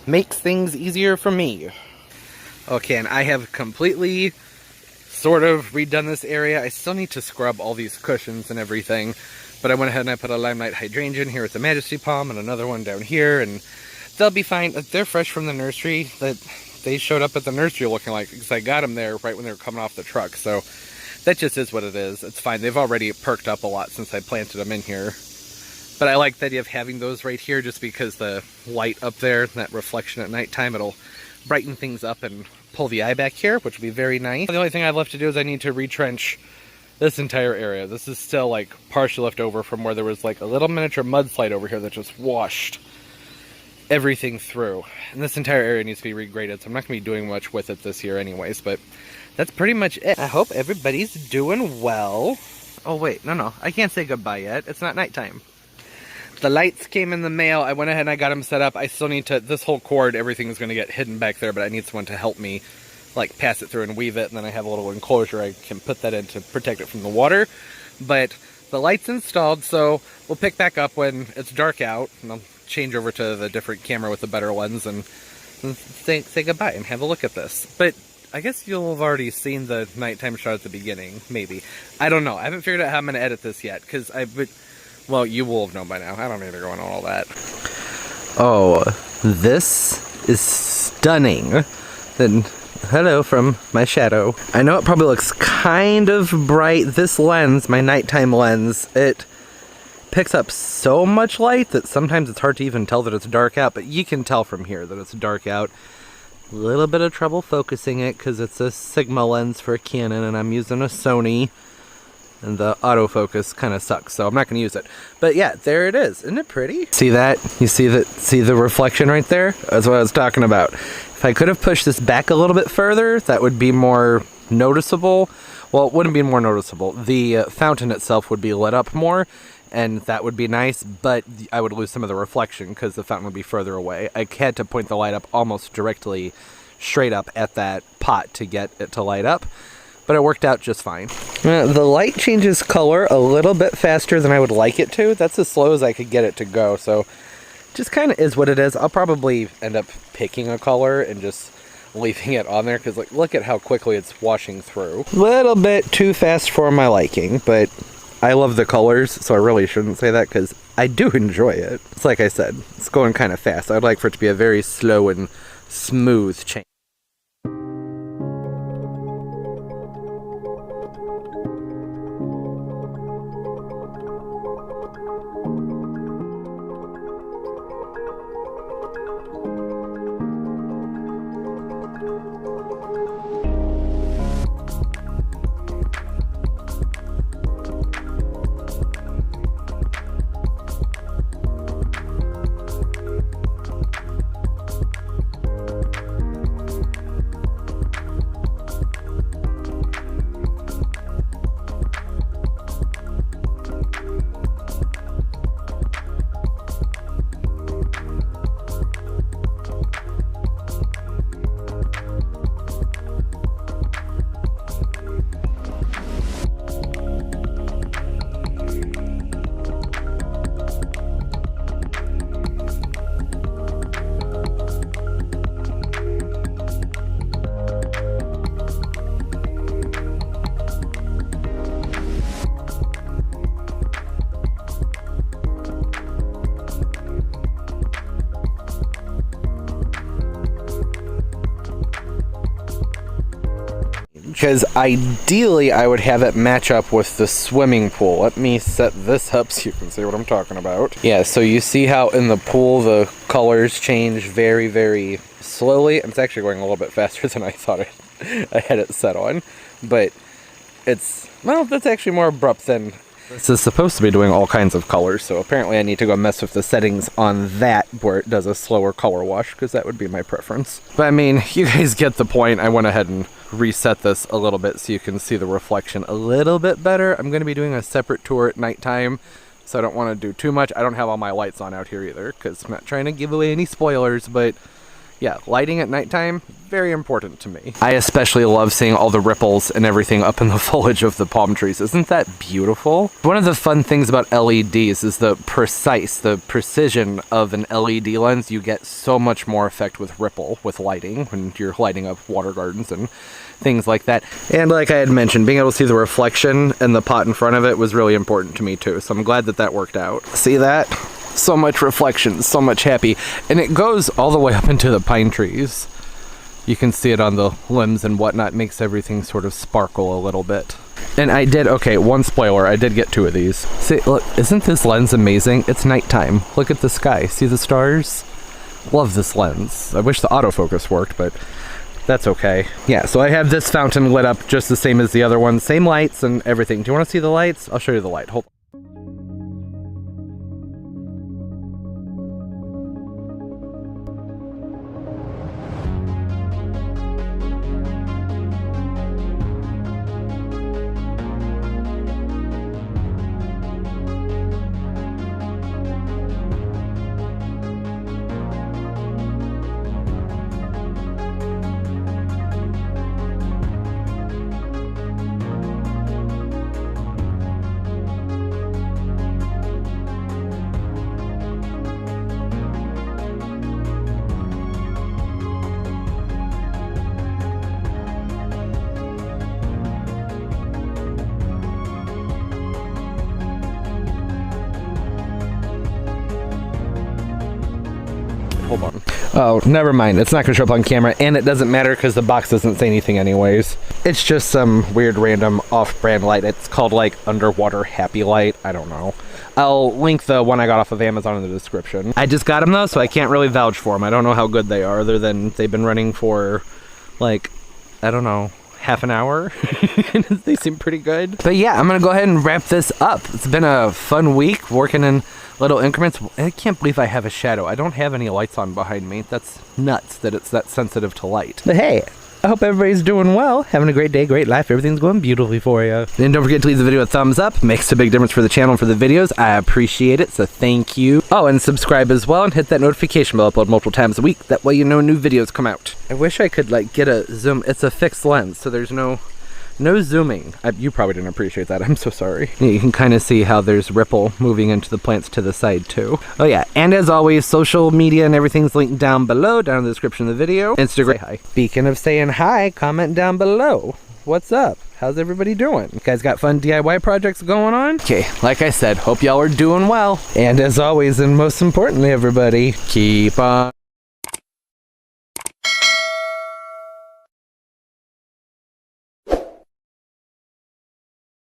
makes things easier for me. Okay, and I have completely sort of redone this area. I still need to scrub all these cushions and everything, but I went ahead and I put a Limelight hydrangea here with the Majesty Palm and another one down here, and they'll be fine. They're fresh from the nursery. That they showed up at the nursery looking like, because I got them there right when they were coming off the truck, so that just is what it is. It's fine. They've already perked up a lot since I planted them in here. But I like the idea of having those right here just because the light up there, that reflection at nighttime, it'll brighten things up and pull the eye back here, which would be very nice. The only thing I've left to do is I need to retrench this entire area. This is still like partially left over from where there was like a little miniature mudslide over here that just washed everything through. And this entire area needs to be regraded, so I'm not going to be doing much with it this year anyways, but that's pretty much it. I hope everybody's doing well. Oh wait, no, I can't say goodbye yet. It's not nighttime. The lights came in the mail. I went ahead and I got them set up. I still need to, this whole cord, everything's going to get hidden back there, but I need someone to help me like pass it through and weave it, and then I have a little enclosure I can put that in to protect it from the water. But the light's installed, so we'll pick back up when it's dark out, and I'll change over to the different camera with the better lens and say goodbye and have a look at this. But I guess you'll have already seen the nighttime shot at the beginning, maybe. I don't know. I haven't figured out how I'm going to edit this yet, because well, you will have known by now. I don't need to go into all that. Oh, this is stunning. Then, hello from my shadow. I know it probably looks kind of bright. This lens, my nighttime lens, it picks up so much light that sometimes it's hard to even tell that it's dark out, but you can tell from here that it's dark out. A little bit of trouble focusing it because it's a Sigma lens for a Canon and I'm using a Sony. And the autofocus kind of sucks, so I'm not going to use it. But yeah, there it is. Isn't it pretty? See that? You see that? See the reflection right there? That's what I was talking about. If I could have pushed this back a little bit further, that would be more noticeable. Well, it wouldn't be more noticeable. The fountain itself would be lit up more, and that would be nice, but I would lose some of the reflection because the fountain would be further away. I had to point the light up almost directly straight up at that pot to get it to light up. But it worked out just fine. The light changes color a little bit faster than I would like it to. That's as slow as I could get it to go, so just kind of is what it is. I'll probably end up picking a color and just leaving it on there, because like, look at how quickly it's washing through. A little bit too fast for my liking, but I love the colors, so I really shouldn't say that, because I do enjoy it. It's like I said, it's going kind of fast. I'd like for it to be a very slow and smooth change. Because ideally I would have it match up with the swimming pool. Let me set this up so you can see what I'm talking about. Yeah, so you see how in the pool the colors change very, very slowly. It's actually going a little bit faster than I thought I had it set on. But it's, well, that's actually more abrupt than... This is supposed to be doing all kinds of colors, so apparently I need to go mess with the settings on that where it does a slower color wash, because that would be my preference. But I mean, you guys get the point. I went ahead and reset this a little bit so you can see the reflection a little bit better. I'm going to be doing a separate tour at nighttime, so I don't want to do too much. I don't have all my lights on out here either, because I'm not trying to give away any spoilers, but yeah, lighting at nighttime, very important to me. I especially love seeing all the ripples and everything up in the foliage of the palm trees. Isn't that beautiful? One of the fun things about LEDs is the precision of an LED lens. You get so much more effect with ripple, with lighting, when you're lighting up water gardens and things like that. And like I had mentioned, being able to see the reflection in the pot in front of it was really important to me too. So I'm glad that that worked out. See that? So much reflection, so much happy. And it goes all the way up into the pine trees. You can see it on the limbs and whatnot. Makes everything sort of sparkle a little bit. And I did, okay, one spoiler, I did get 2 of these. See, look, isn't this lens amazing? It's nighttime. Look at the sky. See the stars? Love this lens. I wish the autofocus worked, but that's okay. Yeah, so I have this fountain lit up just the same as the other one. Same lights and everything. Do you want to see the lights? I'll show you the light. Hold on. Hold on. Oh, never mind. It's not going to show up on camera, and it doesn't matter because the box doesn't say anything anyways. It's just some weird random off-brand light. It's called like underwater happy light. I don't know. I'll link the one I got off of Amazon in the description. I just got them though, so I can't really vouch for them. I don't know how good they are, other than they've been running for like, I don't know, half an hour. They seem pretty good. But yeah, I'm gonna go ahead and wrap this up. It's been a fun week working in little increments. I can't believe I have a shadow. I don't have any lights on behind me. That's nuts that it's that sensitive to light. But hey, I hope everybody's doing well, having a great day, great life, everything's going beautifully for you. And don't forget to leave the video a thumbs up. Makes a big difference for the channel and for the videos. I appreciate it, so thank you. Oh, and subscribe as well and hit that notification bell. I upload multiple times a week. That way you know new videos come out. I wish I could like get a zoom. It's a fixed lens, so there's no zooming. You probably didn't appreciate that. I'm so sorry. You can kind of see how there's ripple moving into the plants to the side too. Oh yeah, and as always, social media and everything's linked down below, down in the description of the video. Instagram. Say hi. Speaking of saying hi, comment down below. What's up? How's everybody doing? You guys got fun DIY projects going on? Okay, like I said, hope y'all are doing well. And as always, and most importantly, everybody, keep on